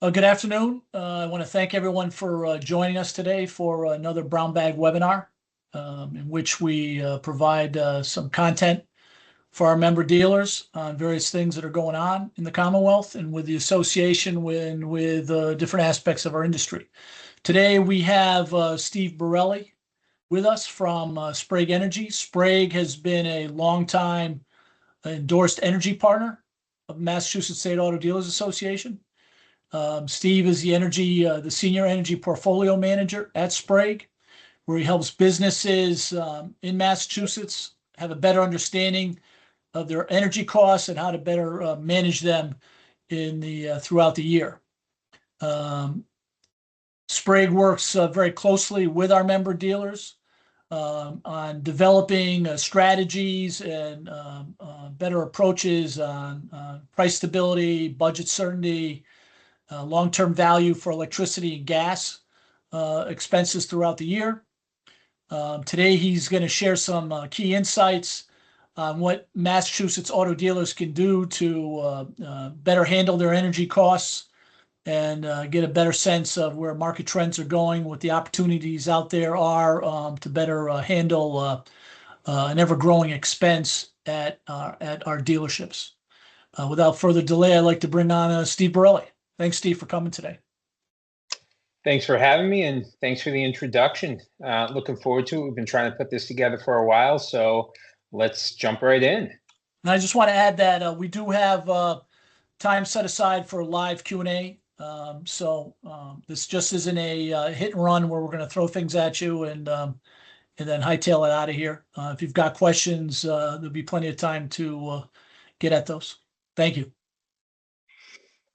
Good afternoon. I want to thank everyone for joining us today for another Brown Bag webinar, in which we provide some content for our member dealers on various things that are going on in the Commonwealth and with the association with different aspects of our industry. Today we have Steve Borelli with us from Sprague Energy. Sprague has been a longtime endorsed energy partner of Massachusetts State Auto Dealers Association. Steve is the senior energy portfolio manager at Sprague, where he helps businesses in Massachusetts have a better understanding of their energy costs and how to better manage them throughout the year. Sprague works very closely with our member dealers on developing strategies and better approaches on price stability, budget certainty, long-term value for electricity and gas expenses throughout the year. Today, he's going to share some key insights on what Massachusetts auto dealers can do to better handle their energy costs and get a better sense of where market trends are going, what the opportunities out there are to better handle an ever-growing expense at our dealerships. Without further delay, I'd like to bring on Steve Borelli. Thanks, Steve, for coming today. Thanks for having me, and thanks for the introduction. Looking forward to it. We've been trying to put this together for a while, so let's jump right in. And I just want to add that we do have time set aside for live Q&A. This just isn't a hit and run where we're going to throw things at you and then hightail it out of here. If you've got questions, there'll be plenty of time to get at those. Thank you.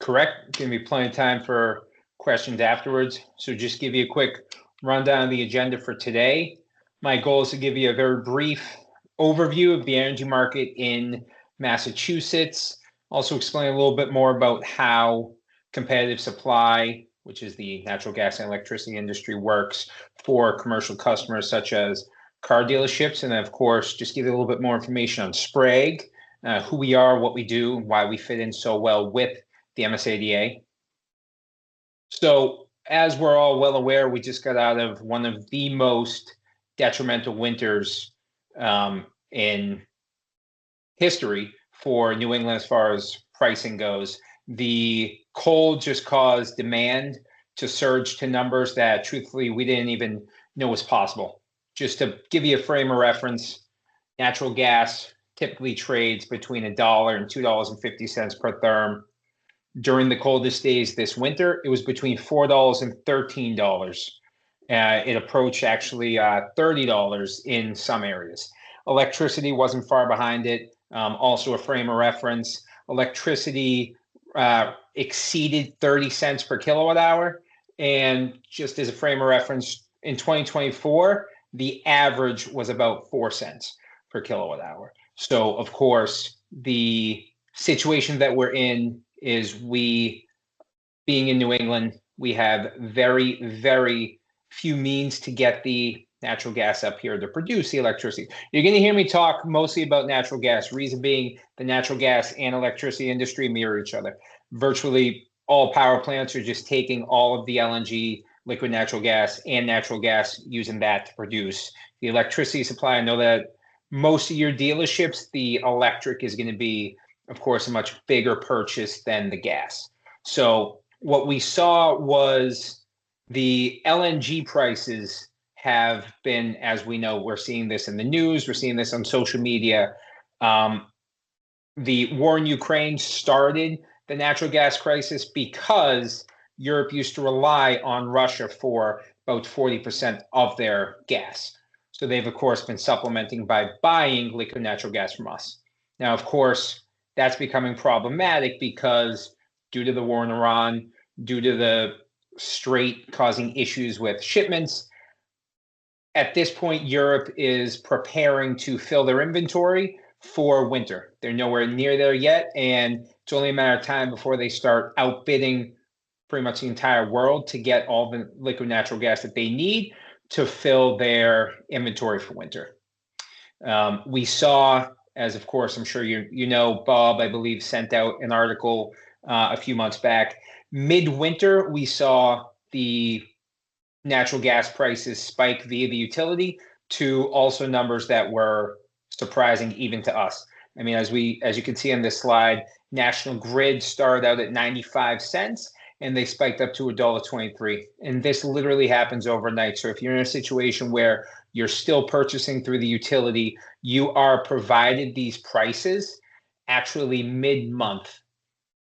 Correct. Going to be plenty of time for questions afterwards. So just give you a quick rundown of the agenda for today. My goal is to give you a very brief overview of the energy market in Massachusetts. Also explain a little bit more about how competitive supply, which is the natural gas and electricity industry, works for commercial customers such as car dealerships. And then, of course, just give you a little bit more information on Sprague, who we are, what we do, why we fit in so well with the MSADA. So as we're all well aware, we just got out of one of the most detrimental winters in history for New England as far as pricing goes. The cold just caused demand to surge to numbers that truthfully we didn't even know was possible. Just to give you a frame of reference, natural gas typically trades between $1 and $2.50 per therm. During the coldest days this winter, it was between $4 and $13. It approached actually $30 in some areas. Electricity wasn't far behind it. Also a frame of reference, electricity exceeded 30 cents per kilowatt hour. And just as a frame of reference, in 2024, the average was about 4 cents per kilowatt hour. So, of course, the situation that we're in is we, being in New England, we have very, very few means to get the natural gas up here to produce the electricity. You're going to hear me talk mostly about natural gas, reason being the natural gas and electricity industry mirror each other. Virtually all power plants are just taking all of the LNG, liquid natural gas, and natural gas, using that to produce the electricity supply. I know that most of your dealerships, the electric is going to be, of course, a much bigger purchase than the gas. So what we saw was the LNG prices have been, as we know, we're seeing this in the news, we're seeing this on social media. The war in Ukraine started the natural gas crisis because Europe used to rely on Russia for about 40% of their gas. So they've, of course, been supplementing by buying liquid natural gas from us. Now, of course, that's becoming problematic because due to the war in Iran, due to the Strait causing issues with shipments, at this point, Europe is preparing to fill their inventory for winter. They're nowhere near there yet, and it's only a matter of time before they start outbidding pretty much the entire world to get all the liquid natural gas that they need to fill their inventory for winter. We saw as of course, I'm sure you know, Bob, I believe, sent out an article a few months back. Midwinter, we saw the natural gas prices spike via the utility to also numbers that were surprising even to us. I mean, as you can see on this slide, National Grid started out at 95 cents and they spiked up to $1.23. And this literally happens overnight. So if you're in a situation where you're still purchasing through the utility, you are provided these prices actually mid-month,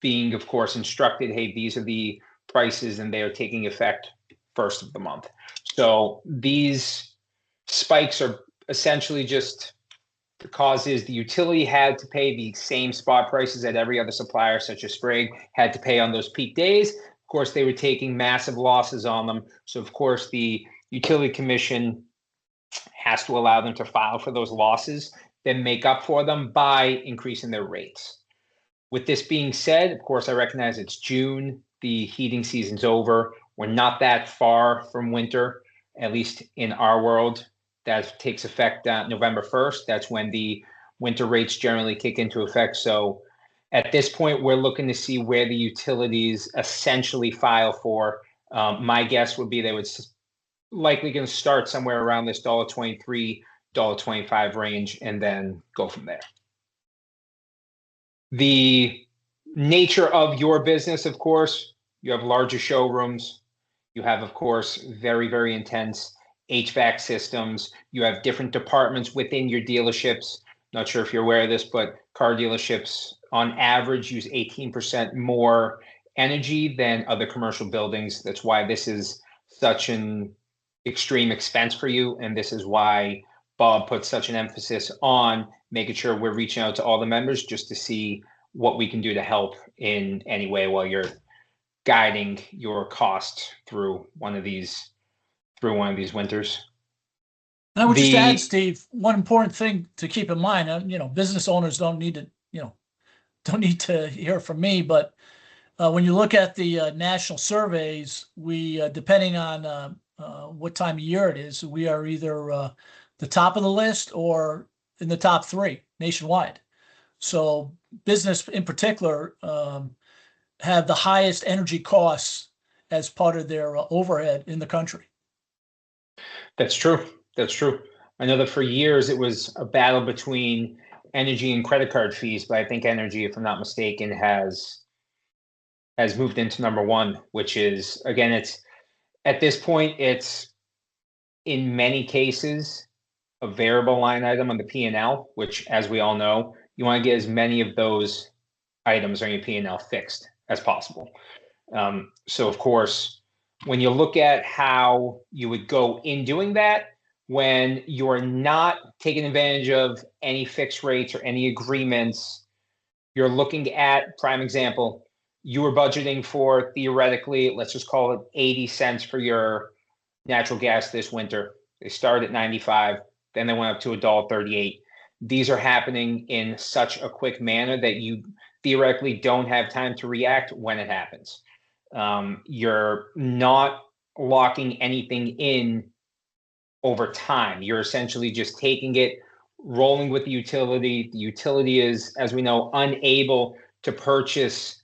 being, of course, instructed, hey, these are the prices and they are taking effect first of the month. So these spikes are essentially just, the cause is the utility had to pay the same spot prices that every other supplier, such as Sprague, had to pay on those peak days. Of course, they were taking massive losses on them. So, of course, the utility commission has to allow them to file for those losses, then make up for them by increasing their rates. With this being said, of course, I recognize it's June. The heating season's over. We're not that far from winter, at least in our world. That takes effect November 1st. That's when the winter rates generally kick into effect. So at this point, we're looking to see where the utilities essentially file for. My guess would be they would likely going to start somewhere around this $1.23, $1.25 range, and then go from there. The nature of your business, of course, you have larger showrooms. You have, of course, very, very intense HVAC systems. You have different departments within your dealerships. Not sure if you're aware of this, but car dealerships on average use 18% more energy than other commercial buildings. That's why this is such an extreme expense for you. And this is why Bob puts such an emphasis on making sure we're reaching out to all the members just to see what we can do to help in any way while you're guiding your costs through one of these winters. And I would just add, Steve, one important thing to keep in mind, business owners don't need to hear from me, but when you look at the national surveys, we, depending on what time of year it is, we are either the top of the list or in the top 3 nationwide. So business in particular have the highest energy costs as part of their overhead in the country. That's true. That's true. I know that for years it was a battle between energy and credit card fees, but I think energy, if I'm not mistaken, has moved into number 1, which is, again, it's at this point, it's in many cases a variable line item on the P&L, which, as we all know, you want to get as many of those items on your P&L fixed as possible. So, of course, when you look at how you would go in doing that, when you're not taking advantage of any fixed rates or any agreements, you're looking at, prime example, you were budgeting for, theoretically, let's just call it 80 cents for your natural gas this winter. They started at 95, then they went up to $1.38. These are happening in such a quick manner that you theoretically don't have time to react when it happens. You're not locking anything in over time. You're essentially just taking it, rolling with the utility. The utility is, as we know, unable to purchase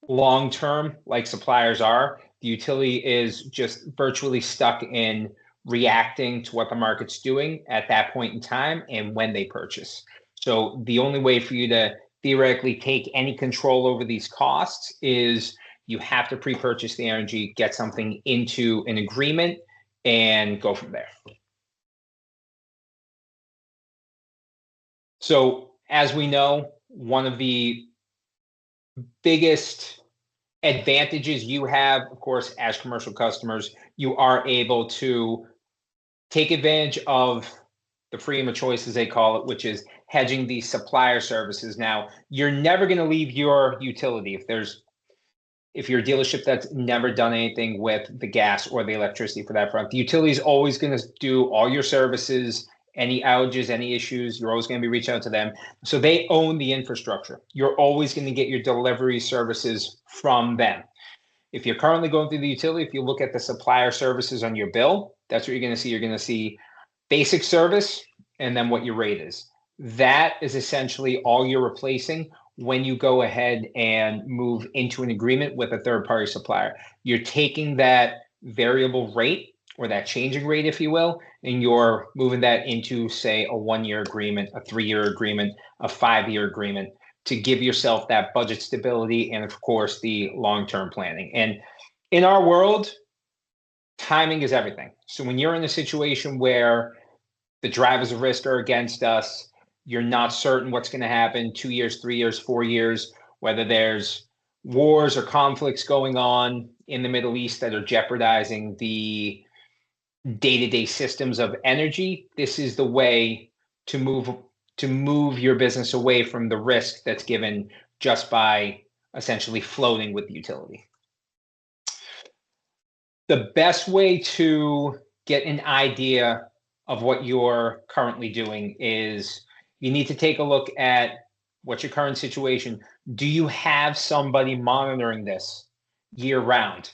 long-term like suppliers are. The utility is just virtually stuck in reacting to what the market's doing at that point in time and when they purchase. So the only way for you to theoretically take any control over these costs is you have to pre-purchase the energy, get something into an agreement, and go from there. So as we know, one of the biggest advantages you have, of course, as commercial customers, you are able to take advantage of the freedom of choice, as they call it, which is hedging the supplier services. Now, you're never going to leave your utility if you're a dealership that's never done anything with the gas or the electricity for that front. The utility is always going to do all your services, any outages, any issues, you're always going to be reaching out to them. So they own the infrastructure. You're always going to get your delivery services from them. If you're currently going through the utility, if you look at the supplier services on your bill, that's what you're going to see. You're going to see basic service and then what your rate is. That is essentially all you're replacing when you go ahead and move into an agreement with a third-party supplier. You're taking that variable rate, or that changing rate, if you will, and you're moving that into, say, a 1-year agreement, a 3-year agreement, a 5-year agreement, to give yourself that budget stability and, of course, the long-term planning. And in our world, timing is everything. So when you're in a situation where the drivers of risk are against us, you're not certain what's going to happen 2 years, 3 years, 4 years, whether there's wars or conflicts going on in the Middle East that are jeopardizing the day-to-day systems of energy. This is the way to move your business away from the risk that's given just by essentially floating with the utility. The best way to get an idea of what you're currently doing is you need to take a look at what's your current situation. Do you have somebody monitoring this year round?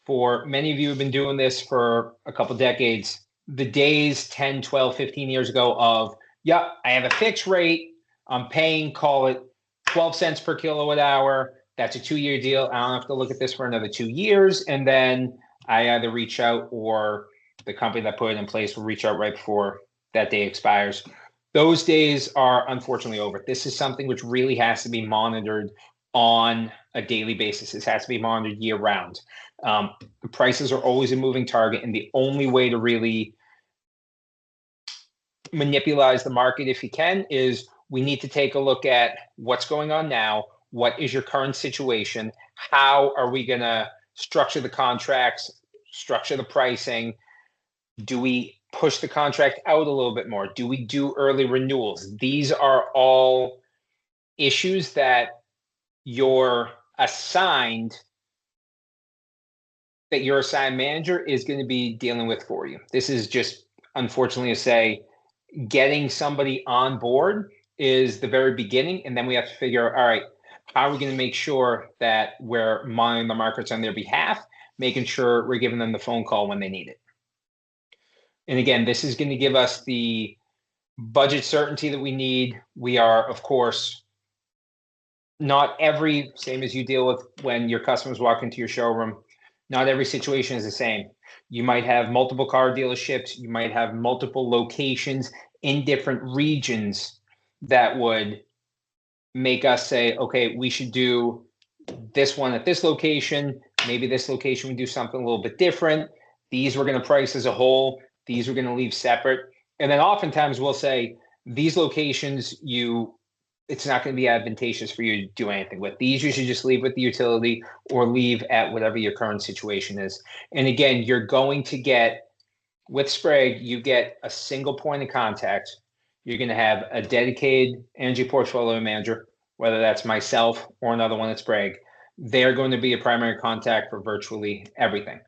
For many of you who've been doing this for a couple decades, the days 10, 12, 15 years ago of, yeah, I have a fixed rate, I'm paying, call it 12 cents per kilowatt hour. That's a 2-year deal. I don't have to look at this for another 2 years. And then I either reach out, or the company that put it in place will reach out right before that day expires. Those days are unfortunately over. This is something which really has to be monitored on a daily basis. This has to be monitored year round. The prices are always a moving target, and the only way to really manipulate the market, if you can, is we need to take a look at what's going on now. What is your current situation? How are we going to structure the contracts, structure the pricing? Do we push the contract out a little bit more? Do we do early renewals? These are all issues that your assigned manager is going to be dealing with for you. This is just, unfortunately, to say, getting somebody on board is the very beginning, and then we have to figure out, all right, how are we going to make sure that we're monitoring the markets on their behalf, making sure we're giving them the phone call when they need it. And again, this is going to give us the budget certainty that we need. We are, of course, not every, same as you deal with when your customers walk into your showroom, not every situation is the same. You might have multiple car dealerships. You might have multiple locations in different regions that would make us say, okay, we should do this one at this location. Maybe this location we do something a little bit different. These we're going to price as a whole. These we're going to leave separate. And then oftentimes we'll say, these locations, it's not going to be advantageous for you to do anything with. These you should just leave with the utility, or leave at whatever your current situation is. And again, you're going to get, with Sprague, you get a single point of contact. You're going to have a dedicated energy portfolio manager, whether that's myself or another one at Sprague. They're going to be a primary contact for virtually everything.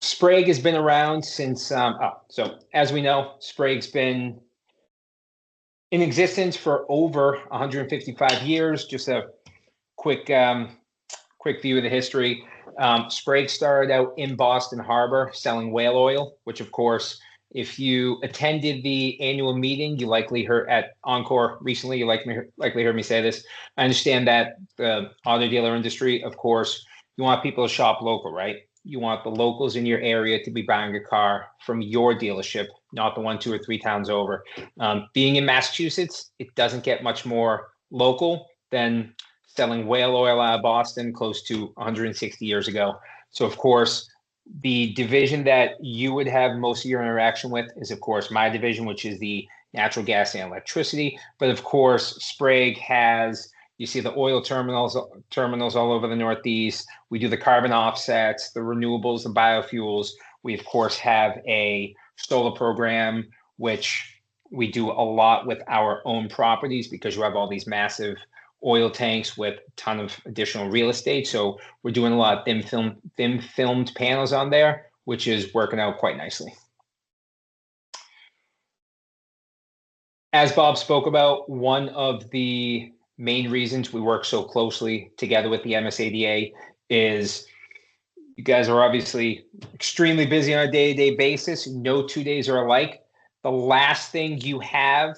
Sprague has been around since, so as we know, Sprague's been in existence for over 155 years. Just a quick view of the history. Sprague started out in Boston Harbor selling whale oil, which, of course, if you attended the annual meeting, you likely heard at Encore recently, you likely heard me say this. I understand that the auto dealer industry, of course, you want people to shop local, right? You want the locals in your area to be buying a car from your dealership, not the 1, 2, or 3 towns over. Being in Massachusetts, it doesn't get much more local than selling whale oil out of Boston close to 160 years ago. So, of course, the division that you would have most of your interaction with is, of course, my division, which is the natural gas and electricity. But, of course, Sprague has, you see the oil terminals all over the Northeast. We do the carbon offsets, the renewables, the biofuels. We, of course, have a solar program, which we do a lot with our own properties, because you have all these massive oil tanks with a ton of additional real estate. So we're doing a lot of thin filmed panels on there, which is working out quite nicely. As Bob spoke about, one of the main reasons we work so closely together with the MSADA is You guys are obviously extremely busy on a day-to-day basis. No 2 days are alike. The last thing you have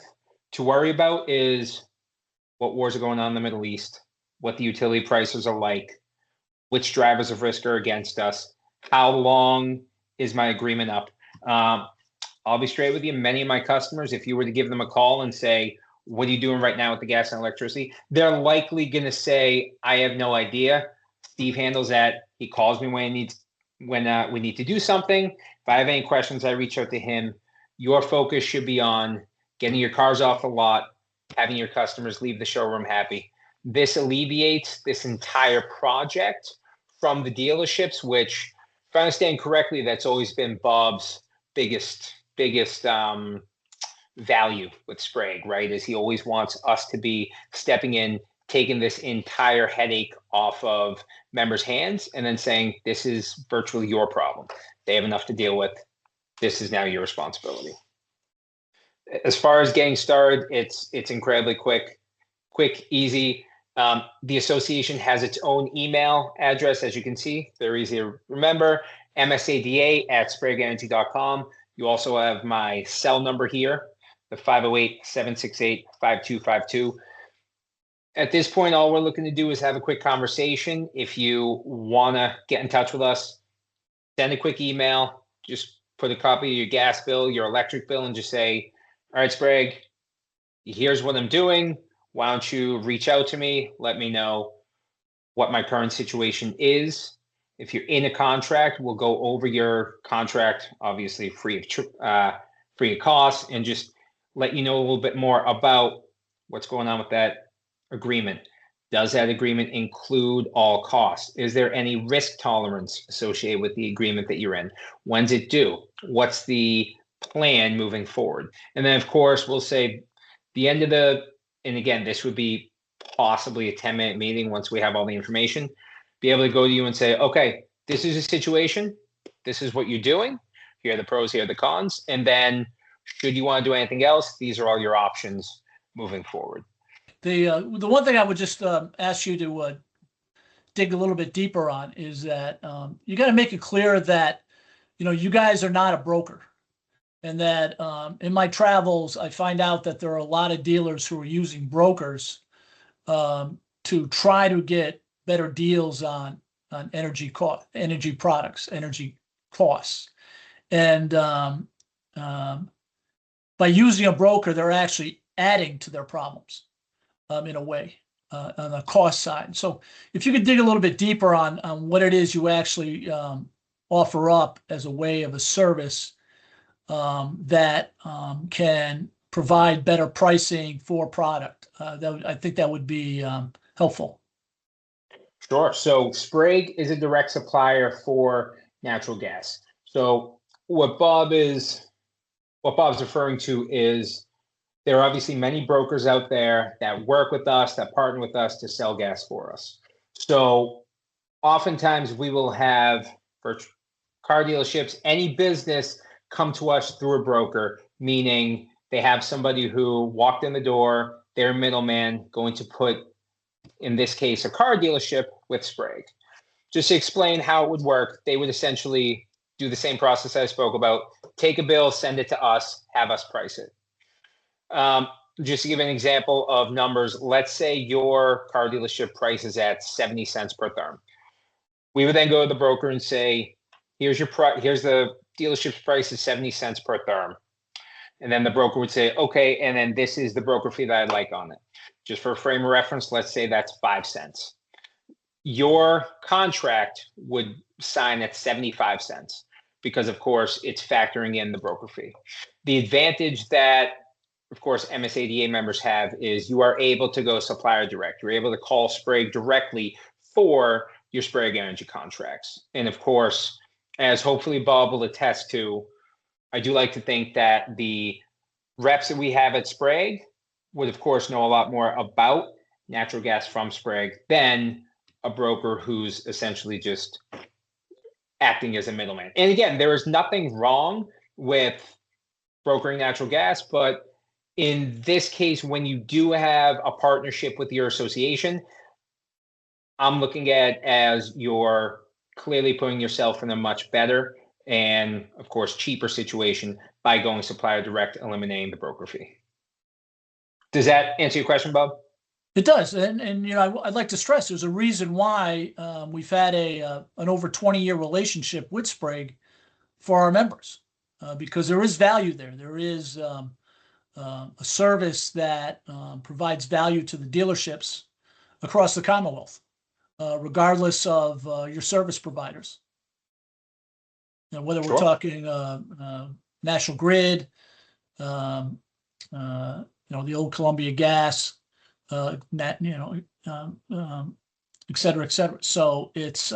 to worry about is what wars are going on in the Middle East, what the utility prices are like, which drivers of risk are against us, how long is my agreement up. I'll be straight with you. Many of my customers, if you were to give them a call and say, what are you doing right now with the gas and electricity? They're likely going to say, I have no idea. Steve handles that. He calls me when we need to do something. If I have any questions, I reach out to him. Your focus should be on getting your cars off the lot, having your customers leave the showroom happy. This alleviates this entire project from the dealerships, which, if I understand correctly, that's always been Bob's biggest value with Sprague, right? Is he always wants us to be stepping in, taking this entire headache off of members' hands, and then saying, this is virtually your problem. They have enough to deal with. This is now your responsibility. As far as getting started, it's incredibly quick, easy. The association has its own email address, as you can see. They're easy to remember, MSADA@SpragueEnergy.com. You also have my cell number here, the 508-768-5252. At this point, all we're looking to do is have a quick conversation. If you want to get in touch with us, send a quick email. Just put a copy of your gas bill, your electric bill, and just say, all right, Sprague, here's what I'm doing. Why don't you reach out to me? Let me know what my current situation is. If you're in a contract, we'll go over your contract, obviously free of cost, and just let you know a little bit more about what's going on with that agreement. Does that agreement include all costs? Is there any risk tolerance associated with the agreement that you're in? When's it due? What's the plan moving forward? And then, of course, we'll say the end of and again, this would be possibly a 10-minute meeting once we have all the information, be able to go to you and say, okay, this is a situation. This is what you're doing. Here are the pros, here are the cons. And then should you want to do anything else, these are all your options moving forward. The one thing I would just ask you to dig a little bit deeper on is that you got to make it clear that, you guys are not a broker. And that in my travels, I find out that there are a lot of dealers who are using brokers to try to get better deals on energy products, energy costs. And by using a broker, they're actually adding to their problems in a way on the cost side. So if you could dig a little bit deeper on what it is you actually offer up as a way of a service that can provide better pricing for product. I think that would be helpful. Sure. So Sprague is a direct supplier for natural gas. So what Bob's referring to is there are obviously many brokers out there that work with us, that partner with us to sell gas for us. So oftentimes we will have, for car dealerships, any business come to us through a broker, meaning they have somebody who walked in the door, they're a middleman, going to put, in this case, a car dealership with Sprague. Just to explain how it would work, they would essentially do the same process I spoke about, take a bill, send it to us, have us price it. Just to give an example of numbers, let's say your car dealership price is at 70 cents per therm. We would then go to the broker and say, here's the dealership's price is 70 cents per therm. And then the broker would say, okay, and then this is the broker fee that I'd like on it. Just for a frame of reference, let's say that's 5 cents. Your contract would sign at 75 cents because, of course, it's factoring in the broker fee. The advantage that, of course, MSADA members have is you are able to go supplier direct. You're able to call Sprague directly for your Sprague Energy contracts. And, of course, as hopefully Bob will attest to, I do like to think that the reps that we have at Sprague would, of course, know a lot more about natural gas from Sprague than a broker who's essentially just acting as a middleman. And again, there is nothing wrong with brokering natural gas, but in this case, when you do have a partnership with your association, I'm looking at as your clearly putting yourself in a much better and, of course, cheaper situation by going supplier direct, eliminating the broker fee. Does that answer your question, Bob? It does, and I'd like to stress there's a reason why we've had an over 20-year relationship with Sprague for our members, because there is value there. There is a service that provides value to the dealerships across the Commonwealth, regardless of your service providers. Whether we're talking National Grid, the old Columbia Gas, et cetera, et cetera. So it's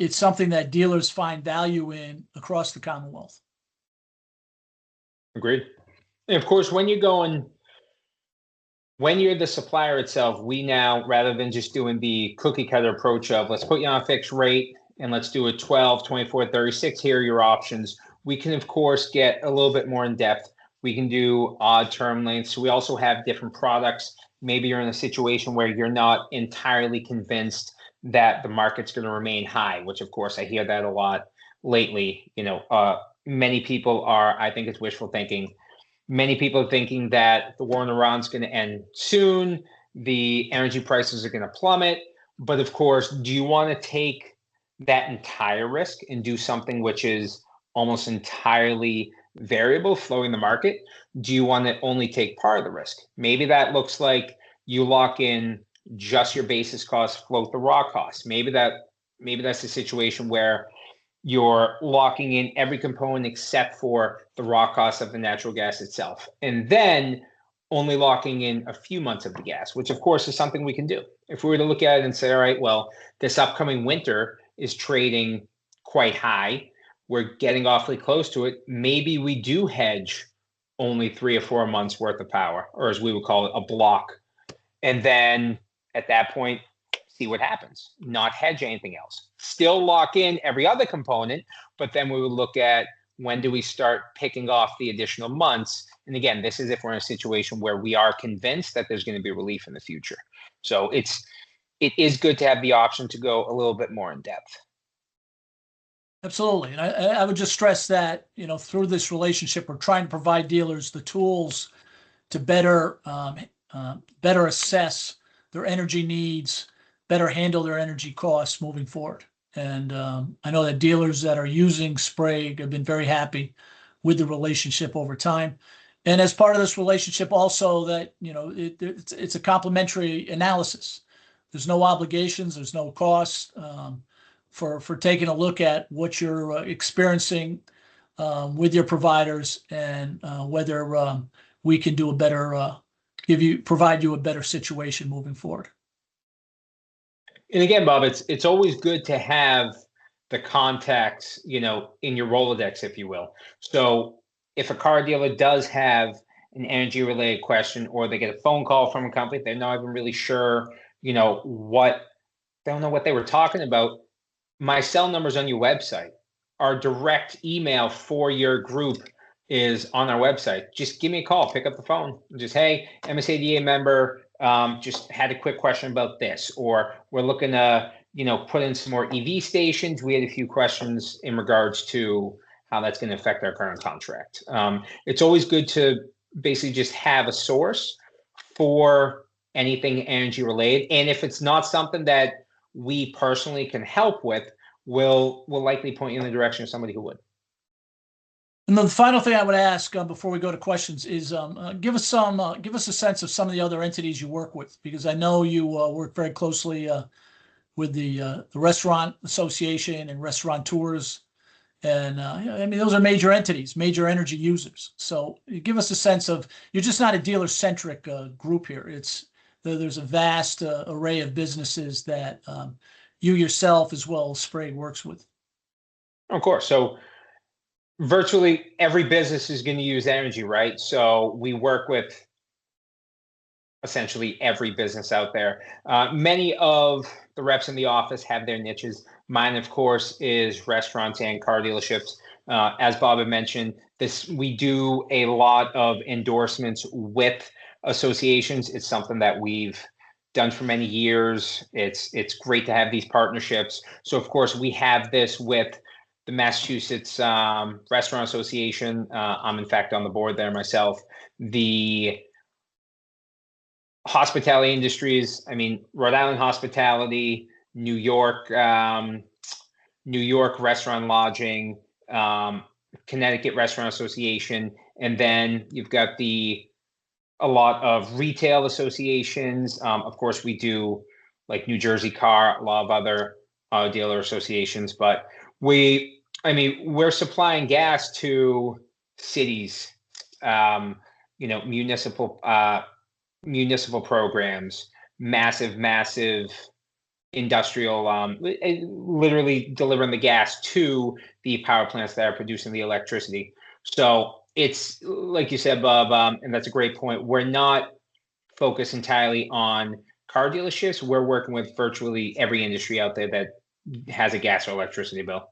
something that dealers find value in across the Commonwealth. Agreed. And of course, when you're the supplier itself, we now, rather than just doing the cookie cutter approach of let's put you on a fixed rate and let's do a 12, 24, 36, here are your options. We can, of course, get a little bit more in depth. We can do odd term lengths. We also have different products. Maybe you're in a situation where you're not entirely convinced that the market's going to remain high, which of course I hear that a lot lately. Many people are, I think it's wishful thinking. Many people are thinking that the war in Iran is going to end soon. The energy prices are going to plummet. But of course, do you want to take that entire risk and do something which is almost entirely variable, flowing the market? Do you want to only take part of the risk? Maybe that looks like you lock in just your basis costs, float the raw costs. Maybe that's a situation where you're locking in every component except for the raw cost of the natural gas itself, and then only locking in a few months of the gas, which of course is something we can do. If we were to look at it and say, all right, well, this upcoming winter is trading quite high, we're getting awfully close to it, maybe we do hedge only 3 or 4 months worth of power, or as we would call it, a block. And then at that point, see what happens. Not hedge anything else. Still lock in every other component, but then we would look at when do we start picking off the additional months. And again, this is if we're in a situation where we are convinced that there's going to be relief in the future. So it is good to have the option to go a little bit more in depth. Absolutely. And I would just stress that, through this relationship, we're trying to provide dealers the tools to better assess their energy needs, better handle their energy costs moving forward. And I know that dealers that are using Sprague have been very happy with the relationship over time. And as part of this relationship also that, it's a complimentary analysis. There's no obligations, there's no costs for taking a look at what you're experiencing with your providers and whether we can do a better, provide you a better situation moving forward. And again, Bob, it's always good to have the contacts, in your Rolodex, if you will. So if a car dealer does have an energy related question, or they get a phone call from a company, they're not even really sure, they don't know what they were talking about. My cell number's on your website. Our direct email for your group is on our website. Just give me a call, pick up the phone. Just, hey, MSADA member, just had a quick question about this, or we're looking to, put in some more EV stations. We had a few questions in regards to how that's going to affect our current contract. It's always good to basically just have a source for anything energy related. And if it's not something that we personally can help with, we'll likely point you in the direction of somebody who would. And the final thing I would ask before we go to questions is give us a sense of some of the other entities you work with, because I know you work very closely with the Restaurant Association and restaurateurs, and those are major entities, major energy users. So give us a sense of, you're just not a dealer-centric group here. There's a vast array of businesses that you yourself, as well as Sprague, works with. Of course. So virtually every business is going to use energy, right? So we work with essentially every business out there. Many of the reps in the office have their niches. Mine, of course, is restaurants and car dealerships. As Bob had mentioned, we do a lot of endorsements with associations. It's something that we've done for many years. It's great to have these partnerships. So of course we have this with the Massachusetts Restaurant Association. I'm in fact on the board there myself. The hospitality industries, I mean, Rhode Island Hospitality, New York Restaurant Lodging, Connecticut Restaurant Association, and then you've got a lot of retail associations. Of course, we do like New Jersey Car, a lot of other auto dealer associations, but we're supplying gas to cities, municipal programs, massive industrial, literally delivering the gas to the power plants that are producing the electricity. So it's like you said, Bob, and that's a great point. We're not focused entirely on car dealerships. We're working with virtually every industry out there that has a gas or electricity bill.